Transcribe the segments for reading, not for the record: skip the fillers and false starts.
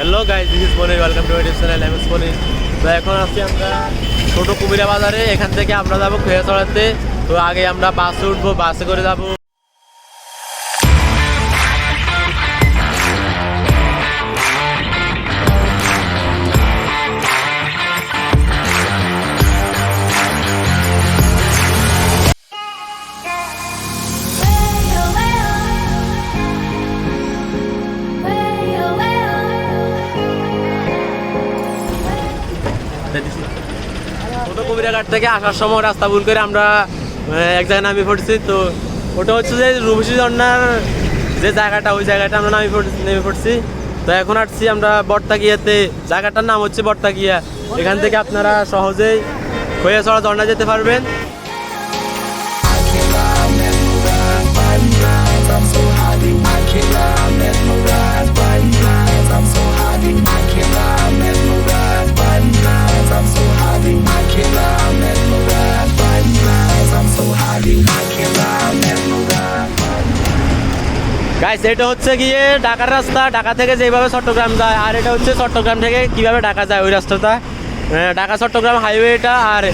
Hello guys, this is Monir, welcome to my YouTube channel. আমি মনির। তো এখন আছি আমরা ছোট কুমিরা বাজারে। এখান থেকে আমরা যাবো খোয়াছড়াতে। তো আগে আমরা বাসে উঠবো, বাসে করে যাবো। ছোট কবিরাঘাট থেকে আসার সময় রাস্তা ভুল করে আমরা এক জায়গায় নামিয়ে পড়ছি। তো ওটা হচ্ছে যে রূপসী ঝর্ণার যে জায়গাটা, ওই জায়গাটা আমরা নেমে পড়ছি। তো এখন আসছি আমরা বটতাকিয়াতে। জায়গাটার নাম হচ্ছে বটতাকিয়া। এখান থেকে আপনারা সহজেই খোয়াছড়া ঝর্ণা যেতে পারবেন। গাইস, এটা হচ্ছে গিয়ে ঢাকার রাস্তা। ঢাকা থেকে যেভাবে চট্টগ্রাম যায়, আর এটা হচ্ছে চট্টগ্রাম থেকে কিভাবে ঢাকা যায় ওই রাস্তাটা। ঢাকা চট্টগ্রাম হাইওয়েটা। আর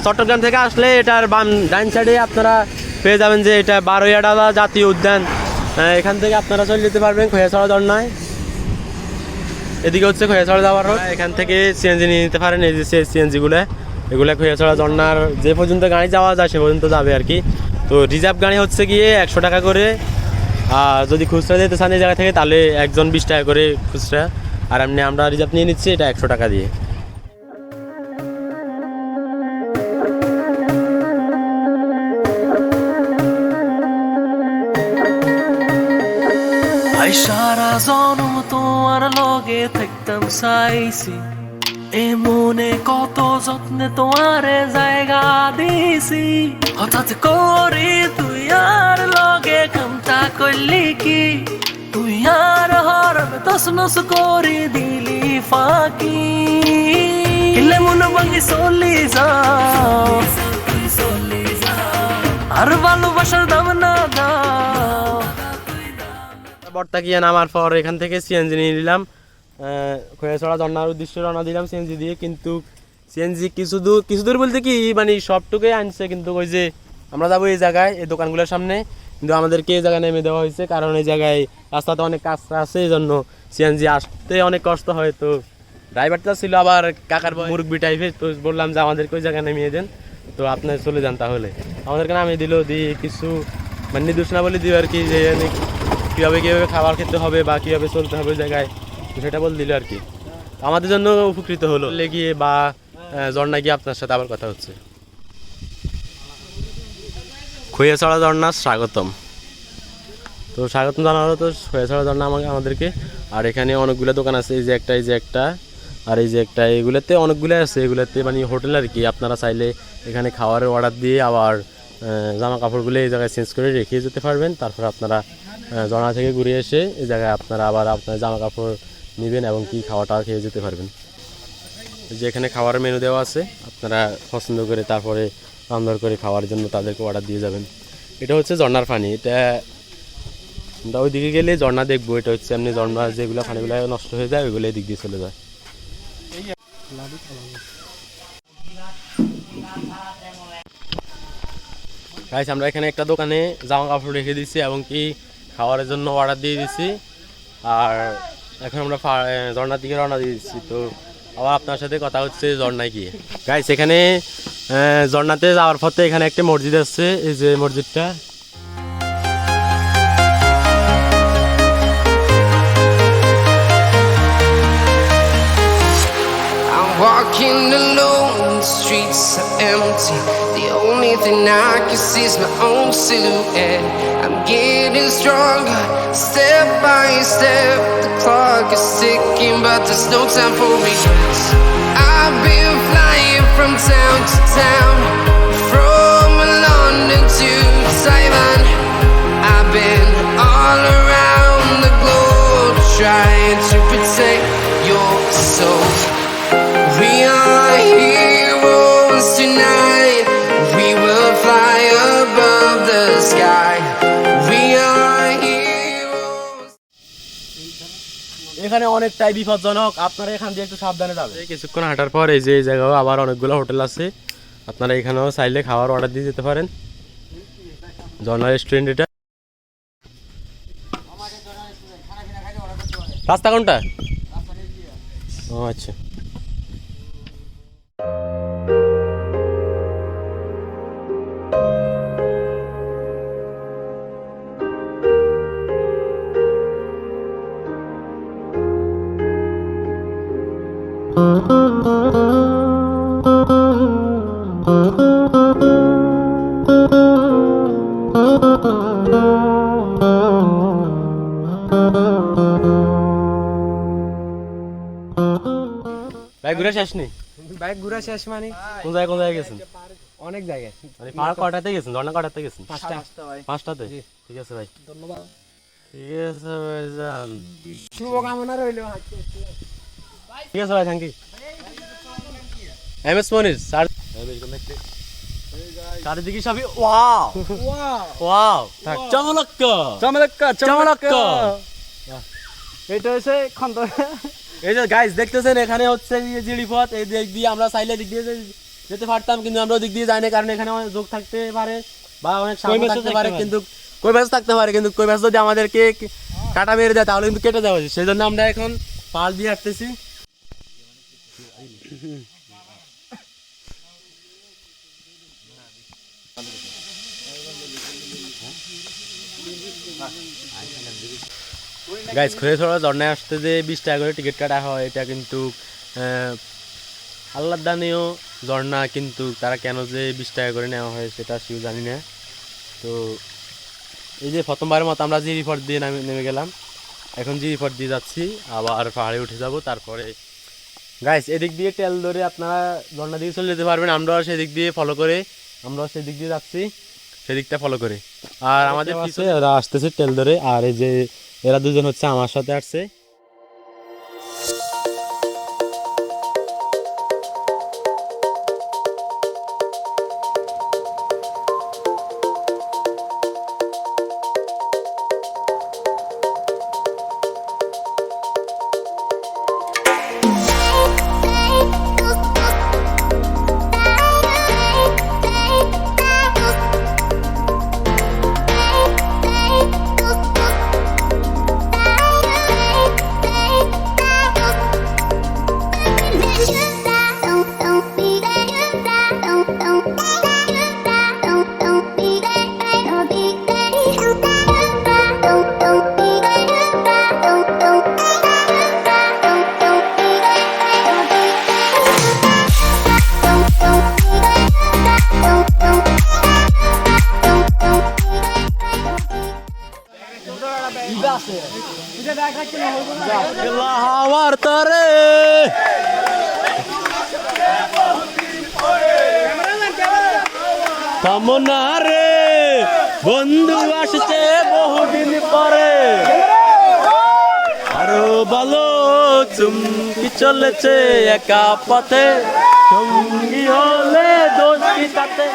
চট্টগ্রাম থেকে আসলে এটার ডাইন সাইডে আপনারা পেয়ে যাবেন যে এটা বারোয়াডালা জাতীয় উদ্যান। এখান থেকে আপনারা চলে যেতে পারবেন খোয়াছড়া ঝর্ণায়। এদিকে হচ্ছে খোয়াছড়া যাওয়ার রোড। এখান থেকে সিএনজি নিয়ে নিতে পারেন। এই যে সিএনজিগুলো, এগুলো খোয়াছড়া ঝর্ণার যে পর্যন্ত গাড়ি যাওয়া যায় সে পর্যন্ত যাবে আর কি। তো রিজার্ভ গাড়ি হচ্ছে গিয়ে 100 টাকা করে। আর যদি খুচরা যেতে চান এই জায়গা থেকে, তাহলে একজন 20 টাকা করে খুচরা। আর এমনি আমরা রিজার্ভ নিয়ে নিচ্ছি, এটা 100 টাকা দিয়ে। সারা জনম তোমার লগে থাকতাম চাইছি, এ মনে কত যত্নে তোমারে জায়গা দিছি। হঠাৎ করে তুই আর লগে কামটা করলি কি, তুই আর হরণ তসনস করে দিলি ফাঁকি। কিলে মন ভাঙি চলি যাও, আর ভালোবাসার দাম না দাও। বটতাকিয়া নামার পর এখান থেকে সিএনজি নিয়ে নিলাম। খোয়াছড়া ঝর্ণার উদ্দেশ্যে রওনা দিলাম সিএনজি দিয়ে। কিন্তু সিএনজি কিছু দূর বলতে কি মানে সবটুকুই আনছে, কিন্তু ওই যে আমরা যাবো এই জায়গায়, এই দোকানগুলোর সামনে, কিন্তু আমাদেরকে এই জায়গায় নেমে দেওয়া হয়েছে। কারণ এই জায়গায় রাস্তাতে অনেক কাজটা আছে, এই জন্য সিএনজি আসতে অনেক কষ্ট হয়। তো ড্রাইভারটা ছিল আবার কাকার মুরব্বি টাইপের। তো বললাম যে আমাদেরকে ওই জায়গায় নামিয়ে দেন, তো আপনার চলে যান। তাহলে আমাদেরকে নামিয়ে দিল, দিয়ে কিছু মানে নির্দেশনা বলে দিল আর কি, যে কীভাবে খাবার খেতে হবে বা কীভাবে চলতে হবে ওই জায়গায়, সেটা বলে দিল আর কি। আমাদের জন্য উপকৃত হলো। গিয়ে বা ঝর্ণা গিয়ে আপনার সাথে আবার কথা হচ্ছে। খোয়াছড়া ঝর্ণা স্বাগতম। তো স্বাগতম জানালো তো খোয়াছড়া ঝর্ণা আমাদেরকে। আর এখানে অনেকগুলো দোকান আছে, এই যে একটা, এই যে একটা, আর এই যে একটা। এগুলোতে অনেকগুলো আছে, এগুলোতে মানে হোটেল আর কি। আপনারা চাইলে এখানে খাবারের অর্ডার দিয়ে আবার জামা কাপড়গুলো এই জায়গায় চেঞ্জ করে রেখে যেতে পারবেন। তারপর আপনারা ঝর্ণা থেকে ঘুরে এসে এই জায়গায় আপনারা আবার আপনার জামা কাপড় নেবেন এবং কি খাওয়াটা খেয়ে যেতে পারবেন। যে এখানে খাওয়ারের মেনু দেওয়া আছে, আপনারা পছন্দ করে তারপরে রান্না করে খাওয়ার জন্য তাদেরকে অর্ডার দিয়ে যাবেন। এটা হচ্ছে ঝর্ণার পানি। এটা আমরা ওই দিকে গেলে ঝর্ণা দেখবো। এটা হচ্ছে এমনি ঝর্ণার যেগুলো পানিগুলো নষ্ট হয়ে যায় ওইগুলো এদিক দিয়ে চলে যায়। গাইস, আমরা এখানে একটা দোকানে জামা কাপড় রেখে দিচ্ছি এবং কি খাওয়ারের জন্য অর্ডার দিয়ে দিচ্ছি। আর এখন আমরা ঝর্ণার দিকে রওনা দিয়ে দিচ্ছি। তো আবার আপনার সাথে কথা হচ্ছে ঝর্ণায় গিয়ে। গাইস, এখানে ঝর্ণাতে যাওয়ার পথে এখানে একটা মসজিদ আছে, এই যে মসজিদটা। Walking alone, the streets are empty. The only thing I can see is my own silhouette. I'm getting stronger, step by step. The clock is ticking, but there's no time for me. I've been flying from town to town, from London to Taiwan. I've been all around the globe, trying to protect your soul. We are heroes tonight. We will fly above the sky. We are heroes. এখানে অনেকটাই বিপজ্জনক, আপনারা এখান দিয়ে একটু সাবধানে যাবেন। কিছুক্ষণ হাঁটার পর এই যে এই জায়গাও আবার অনেকগুলো হোটেল আছে, আপনারা এখানেও চাইলে খাবার অর্ডার দিয়ে যেতে পারেন। ঝর্ণা রেস্টুরেন্ট এটা। রাস্তা কোনটা? ও আচ্ছা। ভাই ঘুরে শেষ নেই? বাইক ঘোরা শেষ মানে কোন জায়গায় গেছেন? অনেক জায়গায়। মানে পাহাড় কটাতে গেছেন? ঝর্ণা কটাতে গেছেন? 5টাতে। ঠিক আছে ভাই, ধন্যবাদ। ঠিক আছে ভাই, যান। শুভকামনা রইল। ঠিক আছে ভাই, থ্যাংক ইউ। MS মনির চারিদিকে সবই ওয়াও ওয়াও, চমৎকার। এটা হচ্ছে এই যে গাইস দেখতেছেন, এখানে হচ্ছে এই জিড়ি পথ, এই দিক দিয়ে আমরা চাইলে দিক দিয়ে যেতে পারতাম, কিন্তু আমরা দিক দিয়ে যাই না, কারণ এখানে অনেক যোগ থাকতে পারে বা অনেক সাপ থাকতে পারে, কিন্তু কই মাছ থাকতে পারে, কিন্তু কই মাছ যদি আমাদেরকে কাটা মেরে দেয় তাহলে কিন্তু কেটে যাওয়া উচিত। সেই জন্য আমরা এখন পাল দিয়ে আসতেছি। গাইস খৈয়াছড়া ঝর্ণায় আসতে যে 20 টাকা করে টিকিট কাটা হয়, এটা কিন্তু আল্লাহর দানীয় ঝর্ণা, কিন্তু তারা কেন যে 20 টাকা করে নেওয়া হয় সেটা সেও জানি না। তো এই যে প্রথমবারের মতো আমরা জিরিফট দিয়ে নেমে গেলাম, এখন জিরিফট দিয়ে যাচ্ছি, আবার পাহাড়ে উঠে যাব। তারপরে গাইস এদিক দিয়ে তেল ধরে আপনারা ঝর্ণা দিকে চলে যেতে পারবেন, আমরাও সেদিক দিয়ে ফলো করে সেদিক দিয়ে যাচ্ছি, সেদিকটা ফলো করে। আর আমাদের পিছনে এরা আসতেছে তেল ধরে, আর এই যে এরা দুজন হচ্ছে আমার সাথে আসছে। আমার তরে কামনা রে বন্ধু আসছে বহুদিন পরে, আরো ভালো চুমকি চলেছে একা পথে, সঙ্গী হলে দোষ কি তাতে,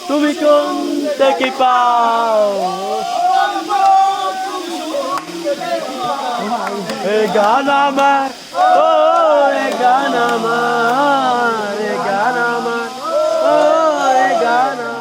তুমি কোন থেকে পাও এ গান আমার, ও এ গান আমার, এ গান আমার, ও এ গান আমার।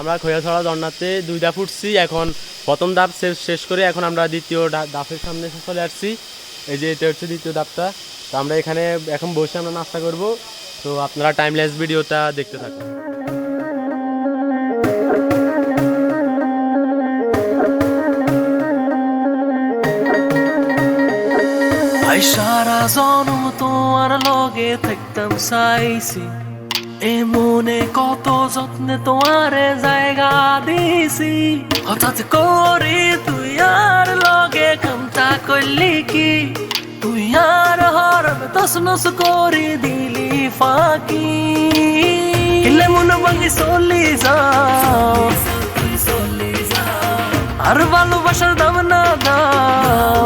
আমরা খৈয়াছড়া ঝর্ণাতে 2 ধাপ উঠছি, এখন প্রথম ধাপ শেষ করে এখন আমরা দ্বিতীয় ধাপের সামনে চলে আসছি। এই যে এটা হচ্ছে দ্বিতীয় ধাপটা। তো আমরা এখানে এখন বসে আমরা নাস্তা করব। তো আপনারা টাইমলেস ভিডিওটা দেখতে থাকুন। সারা জনম তোমার লগে থাকতাম চাইছি এ মনে কত যত্নে তোমারে জায়গা দিছি হঠাৎ করে তুই আর লগে কামটা করলি কি তুই আর হরম তসনস করে দিলি ফাঁকি কিলে মন ভাঙি চলি যাও আর ভালোবাসার দাম না দাও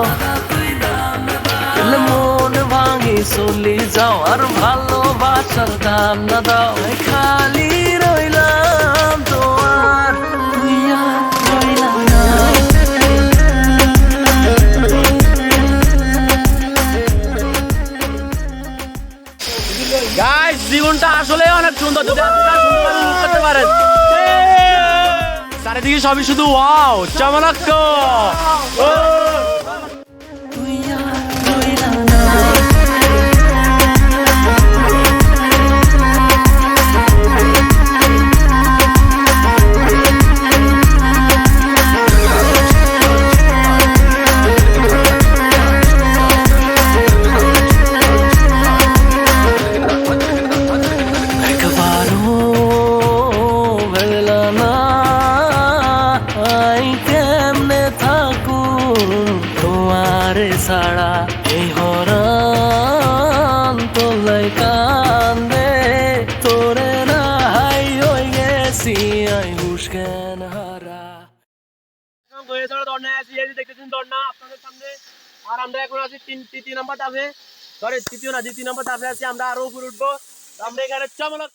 কিলে মন ভাঙি চলি যাও আর ভালোবাসার দাম না দাও খালি রইলাম তোমার তুই আর রইলাম না গাইস জীবনটা আসলে অনেক সুন্দর যদি আপনারা সুন্দরভাবে উপভোগ করতে পারেন চারিদিকে সবই শুধু ওয়াও চমৎকার ও তুই আর রইলাম না ছাড়া এই হরান তোলাই কান্দে তোরে নাই হয়ে গেছি আই হুশ জ্ঞান হারা দেখতেছেন দর্না আপনাদের সামনে আর আমরা এখন আছি তৃতীয় নাম্বার ধাপে সরি দ্বিতীয় নাম্বার ধাপে আছি আমরা আরো উপরে উঠবো আমরা এখানে চমৎকার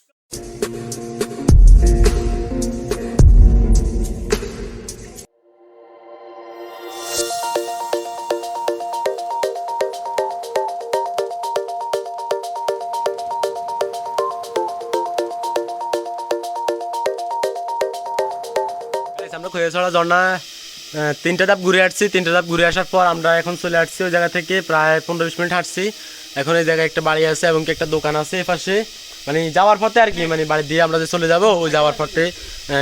আমরা খৈয়াছড়া ঝর্ণা তিনটা ধাপ ঘুরে আসছি তিনটা ধাপ ঘুরে আসার পর আমরা এখন চলে আসছি ওই জায়গা থেকে প্রায় 15-20 মিনিট হাঁটছি এখন এই জায়গায় একটা বাড়ি আছে এবং একটা দোকান আছে এপাশে মানে যাওয়ার পথে আর কি মানে বাড়ি দিয়ে আমরা যে চলে যাব ওই যাওয়ার পথে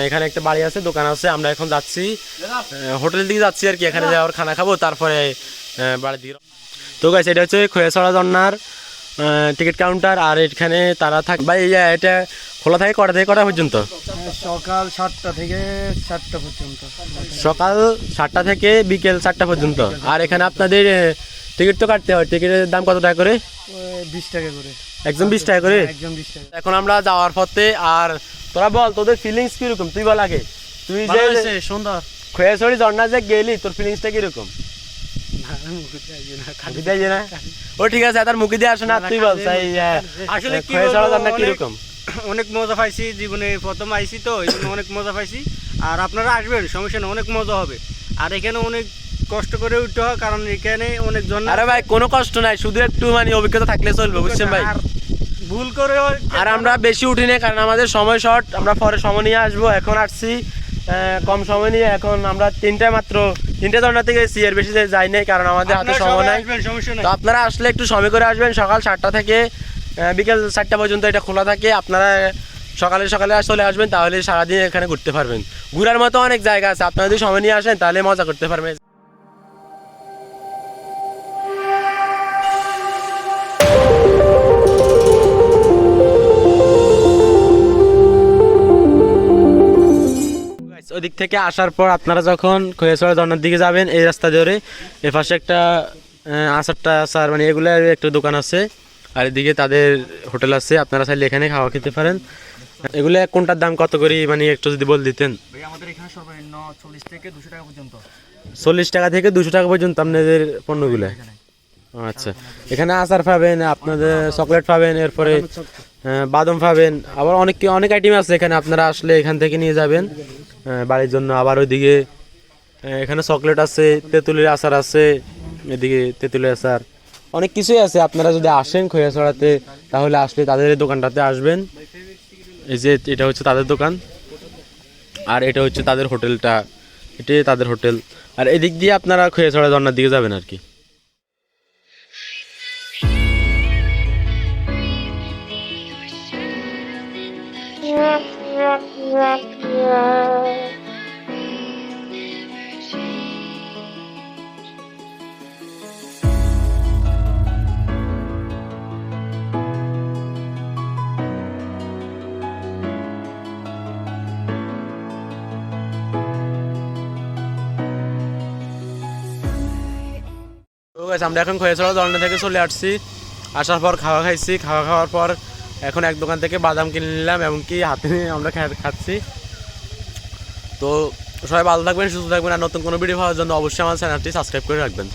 এখানে একটা বাড়ি আছে দোকান আছে আমরা এখন যাচ্ছি হোটেলের দিকে যাচ্ছি আর কি এখানে যাওয়ার খানা খাবো তারপরে বাড়ির দিকে তো গাইস এটা হচ্ছে খৈয়াছড়া ঝর্ণার টিকিট কাউন্টার আর এখানে তারা থাকে ভাই এটা খোলা থাকে কটা থেকে কটা পর্যন্ত সকাল 7টা থেকে 4টা পর্যন্ত সকাল 7টা থেকে বিকেল 4টা পর্যন্ত আর এখানে আপনাদের টিকিট তো কাটতে হয় টিকিটের দাম কত টাকা করে 20 টাকা করে একদম 20 টাকা করে একদম 20 টাকা এখন আমরা যাওয়ার পথে আর তোরা বল তোদের ফিলিংস কিরকম তুই বল আগে তুই যে সুন্দর খৈয়াছড়ি ঝর্ণা যে গেলি তোর ফিলিংসটা কিরকম ও ঠিক আছে তার মুখে দিয়ে আসে না তুই বল তাই আসলে খৈয়াছড়া ঝর্ণা কিরকম অনেক মজা পাইছি জীবনে প্রথম আইছি তো এই জন্য অনেক মজা পাইছি আর আপনারা আসবেন সমস্যা না অনেক মজা হবে আর এখানে অনেক কষ্ট করে উঠতে হয় কারণ এখানে অনেক জন আরে ভাই কোনো কষ্ট নাই শুধু একটু মানে অভিজ্ঞতা থাকলে চলবে বুঝছেন ভাই ভুল করে আর আমরা বেশি উঠি না কারণ আমাদের সময় শর্ট আমরা পরে সময় নিয়ে আসবো এখন আসছি কম সময় নিয়ে এখন আমরা তিনটা ঝর্ণা থেকে গেছি এর বেশি যাই নাই কারণ আমাদের হাতে সময় নাই তো আপনারা আসলে একটু সময় করে আসবেন সকাল 7টা থেকে বিকেল 4টা পর্যন্ত এটা খোলা থাকে আপনারা সকালে চলে আসবেন তাহলে সারাদিন এখানে ঘুরতে পারবেন ঘোরার মতো অনেক জায়গা আছে আপনারা যদি সময় নিয়ে আসেন তাহলে মজা করতে পারবেন ওদিক থেকে আসার পর আপনারা যখন খৈয়াছড়া ঝর্ণার দিকে যাবেন এই রাস্তা ধরে এপাশে একটা আচার মানে এগুলো একটা দোকান আছে আর এদিকে তাদের হোটেল আছে আপনারা চাইলে এখানে খাওয়া খেতে পারেন এগুলো কোনটার দাম কত করে মানে একটু যদি বল দিতেন ভাই আমাদের এখানে সর্বনিম্ন 40 থেকে 200 টাকা পর্যন্ত 40 টাকা থেকে 200 টাকা পর্যন্ত আপনাদের পণ্যগুলো আচ্ছা এখানে আচার পাবেন আপনাদের চকলেট পাবেন এরপরে বাদাম পাবেন আবার অনেক আইটেম আছে এখানে আপনারা আসলে এখান থেকে নিয়ে যাবেন বাড়ির জন্য আবার ওইদিকে এখানে চকলেট আছে তেঁতুলের আচার আছে এদিকে তেঁতুলের আচার অনেক কিছুই আছে আপনারা যদি আসেন খৈয়াছড়াতে তাহলে আসলে তাদের দোকানটাতে আসবেন এই যে এটা হচ্ছে তাদের দোকান আর এটা হচ্ছে তাদের হোটেলটা এটাই তাদের হোটেল আর এদিক দিয়ে আপনারা খৈয়াছড়া ঝর্ণার দিকে যাবেন আর কি গাইস আমরা এখন খৈয়াছড়া ঝর্ণা থেকে চলে আসছি, আসার পর খাওয়া খাইছি, খাওয়ার পর এখন এক দোকান থেকে বাদাম কিনে নিলাম এবং কি হাতে নিয়ে আমরা খাচ্ছি। তো সবাই ভালো থাকবেন, সুস্থ থাকবেন, আর নতুন কোনো ভিডিও পাওয়ার জন্য অবশ্যই আমার চ্যানেলটি সাবস্ক্রাইব করে রাখবেন।